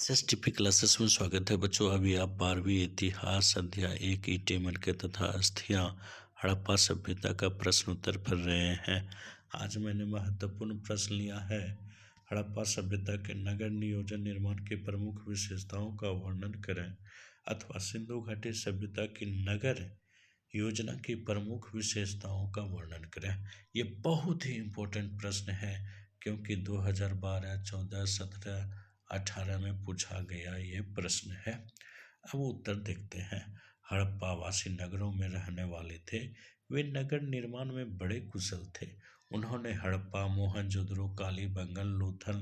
एसएसटीपी classes में स्वागत है बच्चों। अभी आप 12वीं इतिहास अध्याय 1 ईंटें मटके तथा अस्थियां हड़प्पा सभ्यता का प्रश्न उत्तर पढ़ रहे हैं। आज मैंने महत्वपूर्ण प्रश्न लिया है। हड़प्पा सभ्यता के नगर नियोजन निर्माण की प्रमुख विशेषताओं का वर्णन करें, अथवा सिंधु घाटी सभ्यता की नगर योजना की प्रमुख विशेषताओं का वर्णन करें। ये बहुत ही इम्पोर्टेंट प्रश्न है क्योंकि 2012, 14, 17, 18 में पूछा गया ये प्रश्न है। अब उत्तर देखते हैं। हड़प्पा वासी नगरों में रहने वाले थे। वे नगर निर्माण में बड़े कुशल थे। उन्होंने हड़प्पा, मोहनजोदड़ो, कालीबंगन, लोथल,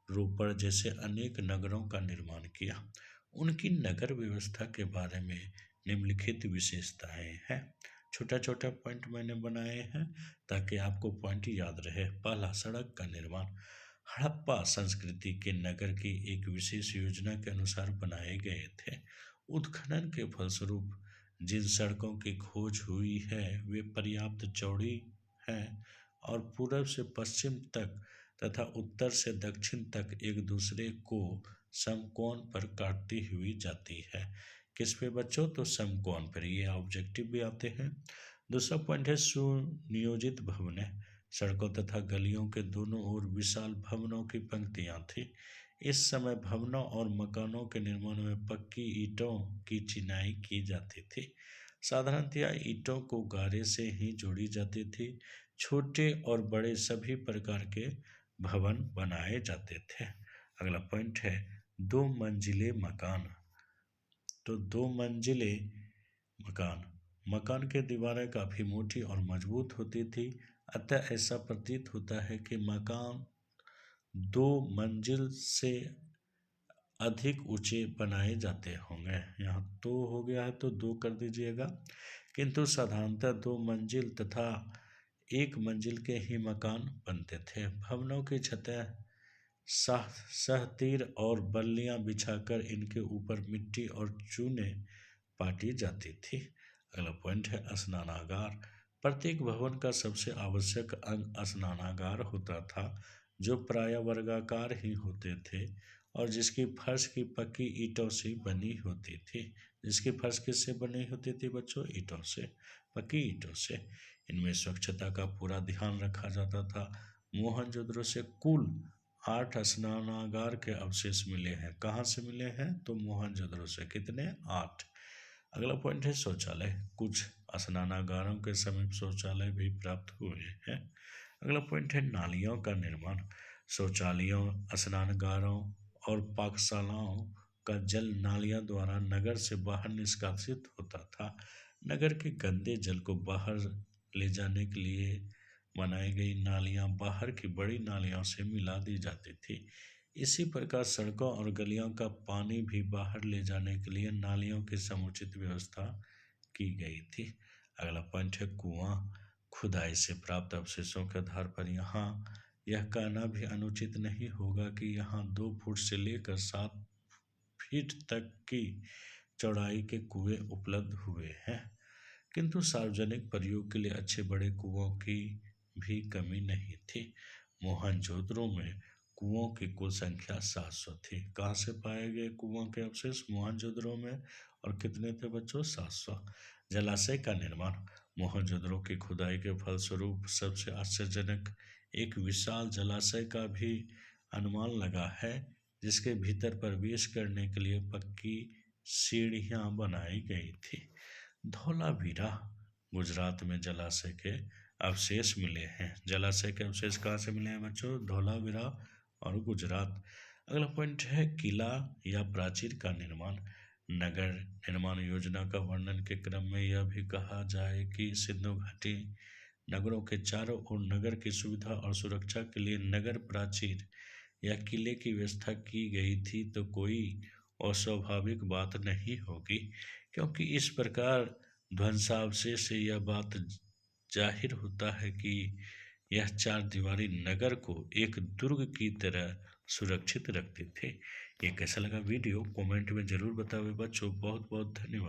रोपड़ जैसे अनेक नगरों का निर्माण किया। उनकी नगर व्यवस्था के बारे में निम्नलिखित विशेषताएं हैं। छोटा छोटा पॉइंट मैंने बनाए हैं ताकि आपको पॉइंट याद रहे। पहला, सड़क का निर्माण। हड़प्पा संस्कृति के नगर की एक विशेष योजना के अनुसार बनाए गए थे। उत्खनन के फलस्वरूप जिन सड़कों की खोज हुई है वे पर्याप्त चौड़ी हैं और पूर्व से पश्चिम तक तथा उत्तर से दक्षिण तक एक दूसरे को समकोण पर काटती हुई जाती है। किस पे बच्चों? तो समकोण पर। ये ऑब्जेक्टिव भी आते हैं। दूसरा पॉइंट है सुनियोजित भवनें। सड़कों तथा गलियों के दोनों ओर विशाल भवनों की पंक्तियां थी। इस समय भवनों और मकानों के निर्माण में पक्की ईंटों की चिनाई की जाती थी। साधारणतया ईंटों को गारे से ही जोड़ी जाती थी। छोटे और बड़े सभी प्रकार के भवन बनाए जाते थे। अगला पॉइंट है 2 मंजिले मकान। तो 2 मंजिले मकान की दीवारें काफ़ी मोटी और मजबूत होती थी, अतः ऐसा प्रतीत होता है कि मकान 2 मंजिल से अधिक ऊंचे बनाए जाते होंगे। यहाँ 2 हो गया है तो 2 कर दीजिएगा, किंतु साधारणतः 2 मंजिल तथा 1 मंजिल के ही मकान बनते थे। भवनों की छतें सहतीर और बल्लियां बिछाकर इनके ऊपर मिट्टी और चूने पाटी जाती थी। अगला पॉइंट है स्नानागार। प्रत्येक भवन का सबसे आवश्यक अंग स्नानागार होता था, जो प्रायः वर्गाकार ही होते थे और जिसकी फर्श की पक्की ईंटों से बनी होती थी। जिसकी फर्श किससे बनी होती थी बच्चों? ईंटों से, पक्की ईंटों से। इनमें स्वच्छता का पूरा ध्यान रखा जाता था। मोहनजोदड़ो से कुल 8 स्नानागार के अवशेष मिले हैं। कहाँ से मिले हैं? तो मोहनजोदड़ो से। कितने? 8। अगला पॉइंट है शौचालय। कुछ स्नानागारों के समीप शौचालय भी प्राप्त हुए हैं। अगला पॉइंट है नालियों का निर्माण। शौचालयों, स्नानागारों और पाकशालाओं का जल नालियों द्वारा नगर से बाहर निष्कासित होता था। नगर के गंदे जल को बाहर ले जाने के लिए बनाई गई नालियां बाहर की बड़ी नालियों से मिला दी जाती थी। इसी प्रकार सड़कों और गलियों का पानी भी बाहर ले जाने के लिए नालियों की समुचित व्यवस्था की गई थी। अगला पॉइंट है कुआं। खुदाई से प्राप्त अवशेषों के आधार पर यहाँ यह कहना भी अनुचित नहीं होगा कि यहाँ 2 फुट से लेकर 7 फीट तक की चौड़ाई के कुएं उपलब्ध हुए हैं, किंतु सार्वजनिक प्रयोग के लिए अच्छे बड़े कुओं की भी कमी नहीं थी। मोहनजोदड़ो में कुओं की कुल संख्या 700 थी। कहाँ से पाए गए कुओं के अवशेष? मोहनजोदड़ो में। और कितने थे बच्चों? 700। जलाशय का निर्माण। मोहनजोदड़ो की खुदाई के फलस्वरूप सबसे आश्चर्यजनक एक विशाल जलाशय का भी अनुमान लगा है, जिसके भीतर प्रवेश करने के लिए पक्की सीढ़ियां बनाई गई थी। धौलावीरा। गुजरात में जलाशय के अवशेष मिले हैं। जलाशय के अवशेष कहाँ से मिले हैं बच्चों? धौलावीरा और गुजरात। अगला पॉइंट है किला या प्राचीर का निर्माण। नगर निर्माण योजना का वर्णन के क्रम में यह भी कहा जाए कि सिंधु घाटी नगरों के चारों ओर नगर की सुविधा और सुरक्षा के लिए नगर प्राचीर या किले की व्यवस्था की गई थी, तो कोई अस्वाभाविक बात नहीं होगी, क्योंकि इस प्रकार ध्वंसावशेष से यह बात जाहिर होता है कि यह 4 दीवारी नगर को एक दुर्ग की तरह सुरक्षित रखते थे। ये कैसा लगा वीडियो कमेंट में ज़रूर बताओ बच्चों। बहुत बहुत धन्यवाद।